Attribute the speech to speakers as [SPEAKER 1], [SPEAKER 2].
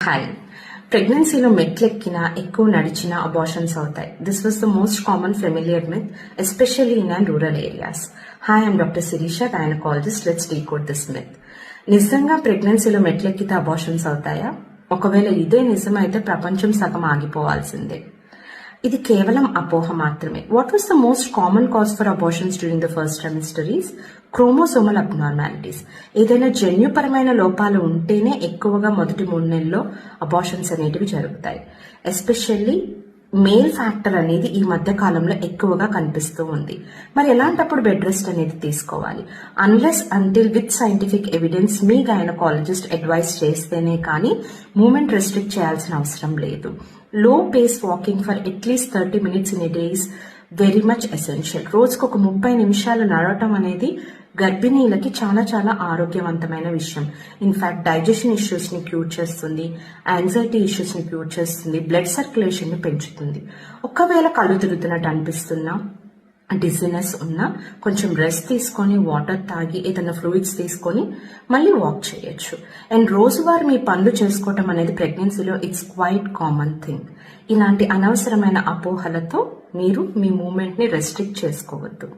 [SPEAKER 1] Hi. ప్రెగ్నెన్సీలో మెట్లెక్కినా ఎక్కువ నడిచినా అబార్షన్స్ అవుతాయి. This was the most common familiar myth, especially in and rural areas. Hi, I'm doctor Shirisha, gynaecologist. Let's decode this myth. నిజంగా ప్రెగ్నెన్సీలో మెట్లెక్కితే abortions అవుతాయా? ఒకవేళ ఇదే నిజమైతే ప్రపంచం సగం ఆగిపోవాల్సిందే. ఇది కేవలం అపోహ మాత్రమే. What was the most common cause for abortions during the first trimester is chromosomal abnormalities. ఏదైనా జన్యుపరమైన లోపాలు ఉంటేనే ఎక్కువగా మొదటి 3 నెలల్లో అబార్షన్స్ అనేటివి జరుగుతాయి. ఎస్పెషల్లీ మేల్ ఫ్యాక్టర్ అనేది ఈ మధ్య కాలంలో ఎక్కువగా కనిపిస్తూ ఉంది. మరి ఎలాంటప్పుడు బెడ్ రెస్ట్ అనేది తీసుకోవాలి? Unless until with scientific evidence మీ గైనకాలజిస్ట్ అడ్వైస్ చేస్తేనే కానీ మూమెంట్ రెస్ట్రిక్ట్ చేయాల్సిన అవసరం లేదు. Low pace walking for at least 30 minutes in a day is very much essential. రోజుకు ఒక 30 నిమిషాలు నడవటం అనేది గర్భిణీలకి చాలా చాలా ఆరోగ్యవంతమైన విషయం. ఇన్ఫాక్ట్ డైజెషన్ ఇష్యూస్ ని క్యూర్ చేస్తుంది, యాంగ్జైటీ ఇష్యూస్ ని క్యూర్ చేస్తుంది, బ్లడ్ సర్క్యులేషన్ ని పెంచుతుంది. ఒకవేళ కళ్ళు తిరుగుతున్నట్టు అనిపిస్తున్నా, డిజినెస్ ఉన్నా కొంచెం రెస్ట్ తీసుకొని వాటర్ తాగి ఏదైనా ఫ్లూయిడ్స్ తీసుకొని మళ్ళీ వాక్ చేయొచ్చు. అండ్ రోజువారీ మీ పనులు చేసుకోవటం అనేది ప్రెగ్నెన్సీలో ఇట్స్ క్వైట్ కామన్ థింగ్. ఇలాంటి అనవసరమైన అపోహలతో మీరు మీ మూమెంట్ ని రెస్ట్రిక్ట్ చేసుకోవద్దు.